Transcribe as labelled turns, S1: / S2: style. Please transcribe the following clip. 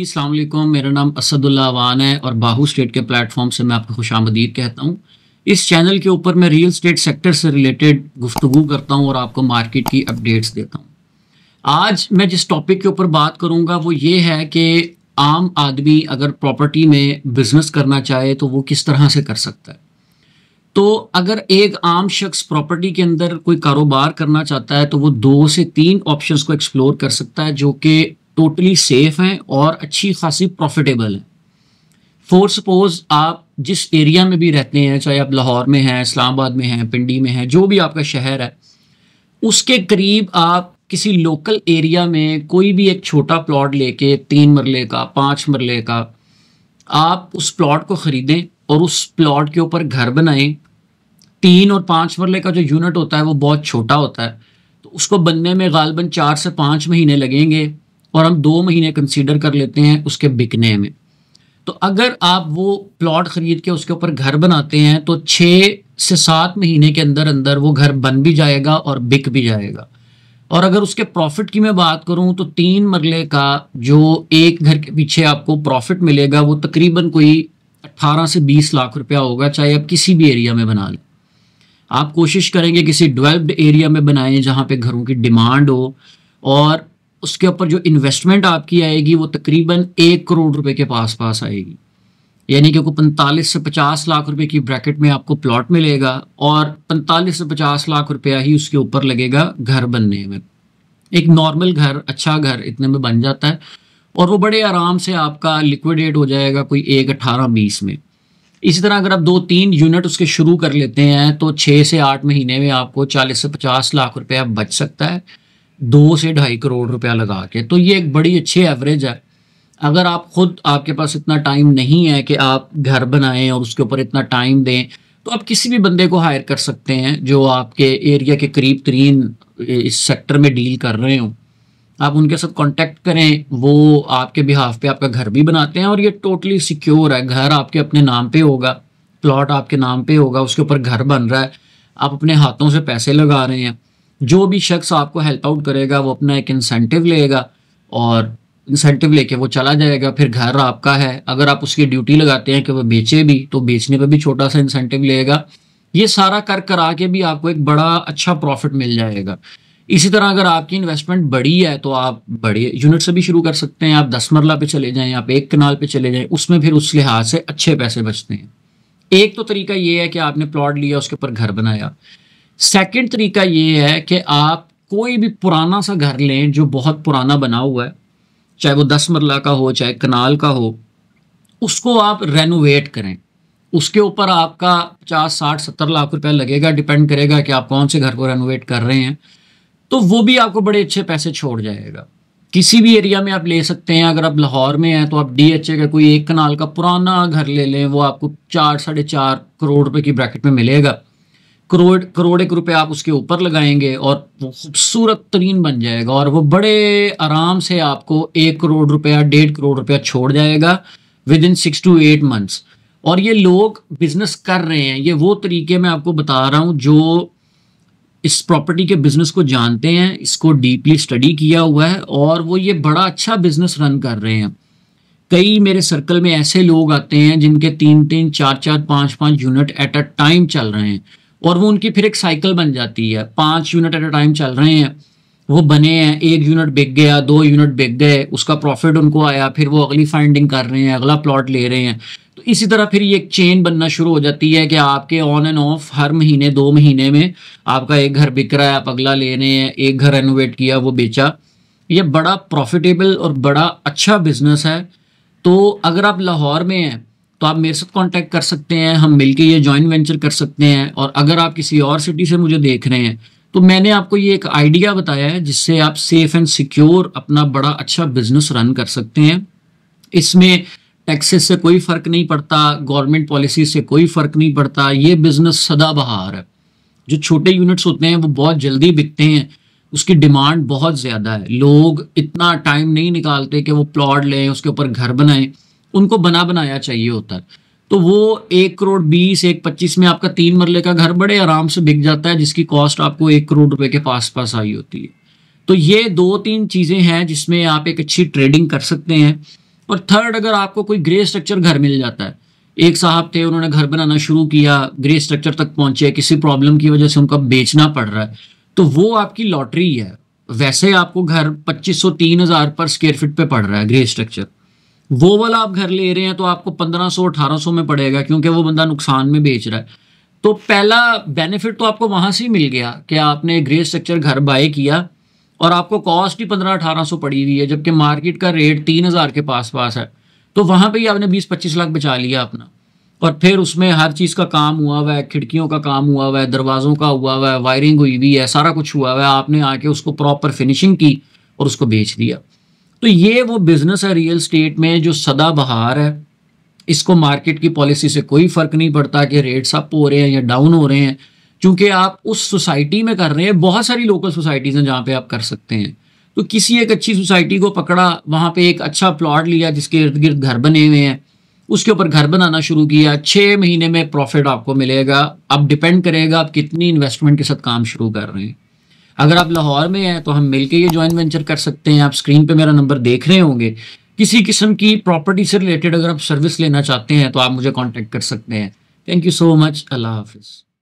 S1: अस्सलाम वालेकुम। मेरा नाम असदुल्ला अवान है और बाहू स्टेट के प्लेटफॉर्म से मैं आपको खुशामदीद कहता हूँ। इस चैनल के ऊपर मैं रियल स्टेट सेक्टर से रिलेटेड गुफ्तगू करता हूँ और आपको मार्केट की अपडेट्स देता हूँ। आज मैं जिस टॉपिक के ऊपर बात करूँगा वो ये है कि आम आदमी अगर प्रॉपर्टी में बिजनेस करना चाहे तो वो किस तरह से कर सकता है। तो अगर एक आम शख्स प्रॉपर्टी के अंदर कोई कारोबार करना चाहता है तो वो 2 से 3 ऑप्शंस को एक्सप्लोर कर सकता है जो कि टोटली सेफ हैं और अच्छी खासी प्रॉफिटेबल हैं। फॉर सपोज आप जिस एरिया में भी रहते हैं, चाहे आप लाहौर में हैं, इस्लामाबाद में हैं, पिंडी में हैं, जो भी आपका शहर है, उसके करीब आप किसी लोकल एरिया में कोई भी एक छोटा प्लॉट लेके 3 मरले का, 5 मरले का, आप उस प्लॉट को ख़रीदें और उस प्लॉट के ऊपर घर बनाएं। 3 और 5 मरले का जो यूनिट होता है वो बहुत छोटा होता है, तो उसको बनने में गालबन 4 से 5 महीने लगेंगे और हम 2 महीने कंसीडर कर लेते हैं उसके बिकने में। तो अगर आप वो प्लॉट ख़रीद के उसके ऊपर घर बनाते हैं तो 6 से 7 महीने के अंदर अंदर वो घर बन भी जाएगा और बिक भी जाएगा। और अगर उसके प्रॉफिट की मैं बात करूं तो 3 मरले का जो एक घर के पीछे आपको प्रॉफिट मिलेगा वो तकरीबन कोई 18 से 20 लाख रुपया होगा, चाहे आप किसी भी एरिया में बना लें। आप कोशिश करेंगे किसी डेवलप्ड एरिया में बनाएं जहाँ पे घरों की डिमांड हो, और उसके ऊपर जो इन्वेस्टमेंट आपकी आएगी वो तकरीबन 1 करोड़ रुपए के पास पास आएगी। यानी कि 45 से 50 लाख रुपए की ब्रैकेट में आपको प्लॉट मिलेगा और 45 से 50 लाख रुपया ही उसके ऊपर लगेगा घर बनने में। एक नॉर्मल घर, अच्छा घर इतने में बन जाता है और वो बड़े आराम से आपका लिक्विडेट हो जाएगा कोई 1-18-20 में। इसी तरह अगर आप 2-3 यूनिट उसके शुरू कर लेते हैं तो 6 से 8 महीने में आपको 40 से 50 लाख रुपया बच सकता है, 2 से 2.5 करोड़ रुपया लगा के। तो ये एक बड़ी अच्छी एवरेज है। अगर आप खुद, आपके पास इतना टाइम नहीं है कि आप घर बनाएं और उसके ऊपर इतना टाइम दें, तो आप किसी भी बंदे को हायर कर सकते हैं जो आपके एरिया के करीब तरीन इस सेक्टर में डील कर रहे हो। आप उनके साथ कांटेक्ट करें, वो आपके बिहाफ पे आपका घर भी बनाते हैं और ये टोटली सिक्योर है। घर आपके अपने नाम पे होगा, प्लॉट आपके नाम पे होगा, उसके ऊपर घर बन रहा है, आप अपने हाथों से पैसे लगा रहे हैं। जो भी शख्स आपको हेल्प आउट करेगा वो अपना एक इंसेंटिव लेगा और इंसेंटिव लेके वो चला जाएगा, फिर घर आपका है। अगर आप उसकी ड्यूटी लगाते हैं कि वो बेचे भी तो बेचने पर भी छोटा सा इंसेंटिव लेगा। ये सारा कर करा के भी आपको एक बड़ा अच्छा प्रॉफिट मिल जाएगा। इसी तरह अगर आपकी इन्वेस्टमेंट बड़ी है तो आप बड़े यूनिट से भी शुरू कर सकते हैं। आप 10 मरला पे चले जाएं, आप 1 कनाल पे चले जाएं, उसमें फिर उस लिहाज से अच्छे पैसे बचते हैं। एक तो तरीका ये है कि आपने प्लॉट लिया, उसके ऊपर घर बनाया। सेकंड तरीका ये है कि आप कोई भी पुराना सा घर लें जो बहुत पुराना बना हुआ है, चाहे वो 10 मरला का हो, चाहे कनाल का हो, उसको आप रेनोवेट करें। उसके ऊपर आपका 50, 60, 70 लाख रुपया लगेगा, डिपेंड करेगा कि आप कौन से घर को रेनोवेट कर रहे हैं। तो वो भी आपको बड़े अच्छे पैसे छोड़ जाएगा। किसी भी एरिया में आप ले सकते हैं। अगर आप लाहौर में हैं तो आप DHA का कोई 1 कनाल का पुराना घर ले लें, वो आपको 4-4.5 करोड़ रुपए की ब्रैकेट में मिलेगा। करोड़ 1 रुपये आप उसके ऊपर लगाएंगे और वो खूबसूरत तरीन बन जाएगा और वो बड़े आराम से आपको 1 करोड़ रुपया, 1.5 करोड़ रुपया छोड़ जाएगा विद इन 6 to 8 मंथ्स। और ये लोग बिजनेस कर रहे हैं। ये वो तरीके मैं आपको बता रहा हूँ जो इस प्रॉपर्टी के बिजनेस को जानते हैं, इसको डीपली स्टडी किया हुआ है और वो ये बड़ा अच्छा बिजनेस रन कर रहे हैं। कई मेरे सर्कल में ऐसे लोग आते हैं जिनके 3-3, 4-4, 5-5 यूनिट एट अ टाइम चल रहे हैं और वो उनकी फिर एक साइकिल बन जाती है। 5 यूनिट एट अ टाइम चल रहे हैं, वो बने हैं, 1 यूनिट बिक गया, 2 यूनिट बिक गए, उसका प्रॉफिट उनको आया, फिर वो अगली फाइंडिंग कर रहे हैं, अगला प्लॉट ले रहे हैं। तो इसी तरह फिर ये एक चेन बनना शुरू हो जाती है कि आपके ऑन एंड ऑफ हर महीने 2 महीने में आपका एक घर बिक रहा है, आप अगला ले रहे हैं, एक घर रेनोवेट किया, वो बेचा। ये बड़ा प्रॉफिटेबल और बड़ा अच्छा बिजनेस है। तो अगर आप लाहौर में हैं तो आप मेरे साथ कांटेक्ट कर सकते हैं, हम मिलके ये जॉइंट वेंचर कर सकते हैं। और अगर आप किसी और सिटी से मुझे देख रहे हैं तो मैंने आपको ये एक आइडिया बताया है जिससे आप सेफ एंड सिक्योर अपना बड़ा अच्छा बिजनेस रन कर सकते हैं। इसमें टैक्सेस से कोई फ़र्क नहीं पड़ता, गवर्नमेंट पॉलिसी से कोई फ़र्क नहीं पड़ता। ये बिज़नेस सदाबहार है। जो छोटे यूनिट्स होते हैं वो बहुत जल्दी बिकते हैं, उसकी डिमांड बहुत ज़्यादा है। लोग इतना टाइम नहीं निकालते कि वो प्लॉट लें, उसके ऊपर घर बनाएं, उनको बना बनाया चाहिए होता है। तो वो 1 करोड़ 20, 1-25 में आपका 3 मरले का घर बड़े आराम से बिक जाता है, जिसकी कॉस्ट आपको 1 करोड़ रुपए के पास पास आई होती है। तो ये 2-3 चीज़ें हैं जिसमें आप एक अच्छी ट्रेडिंग कर सकते हैं। और थर्ड, अगर आपको कोई ग्रे स्ट्रक्चर घर मिल जाता है, एक साहब थे उन्होंने घर बनाना शुरू किया, ग्रे स्ट्रक्चर तक पहुंचे, किसी प्रॉब्लम की वजह से उनका बेचना पड़ रहा है, तो वो आपकी लॉटरी है। वैसे आपको घर 2500-3000 पर स्क्वायर फीट पे पड़ रहा है ग्रे स्ट्रक्चर, वो वाला आप घर ले रहे हैं तो आपको 1500-1800 में पड़ेगा, क्योंकि वो बंदा नुकसान में बेच रहा है। तो पहला बेनिफिट तो आपको वहां से ही मिल गया कि आपने ग्रे स्ट्रक्चर घर बाय किया और आपको कॉस्ट ही 1500-1800 पड़ी हुई है, जबकि मार्केट का रेट 3000 के पास पास है। तो वहां पे ही आपने 20-25 लाख बचा लिया अपना। और फिर उसमें हर चीज़ का काम हुआ हुआ है, खिड़कियों का काम हुआ हुआ है, दरवाज़ों का हुआ हुआ है, वायरिंग हुई हुई है, सारा कुछ हुआ हुआ है, आपने आके उसको प्रॉपर फिनिशिंग की और उसको बेच दिया। तो ये वो बिजनेस है रियल स्टेट में जो सदाबहार है। इसको मार्केट की पॉलिसी से कोई फ़र्क नहीं पड़ता कि रेट्स अप हो रहे हैं या डाउन हो रहे हैं, क्योंकि आप उस सोसाइटी में कर रहे हैं। बहुत सारी लोकल सोसाइटीज़ हैं जहाँ पे आप कर सकते हैं। तो किसी एक अच्छी सोसाइटी को पकड़ा, वहाँ पे एक अच्छा प्लॉट लिया जिसके इर्द गिर्द घर बने हुए हैं, उसके ऊपर घर बनाना शुरू किया, 6 महीने में प्रॉफिट आपको मिलेगा। अब डिपेंड करेगा आप कितनी इन्वेस्टमेंट के साथ काम शुरू कर रहे हैं। अगर आप लाहौर में हैं तो हम मिलके ये जॉइंट वेंचर कर सकते हैं। आप स्क्रीन पे मेरा नंबर देख रहे होंगे। किसी किस्म की प्रॉपर्टी से रिलेटेड अगर आप सर्विस लेना चाहते हैं तो आप मुझे कॉन्टेक्ट कर सकते हैं। Thank you so much. अल्लाह हाफिज़।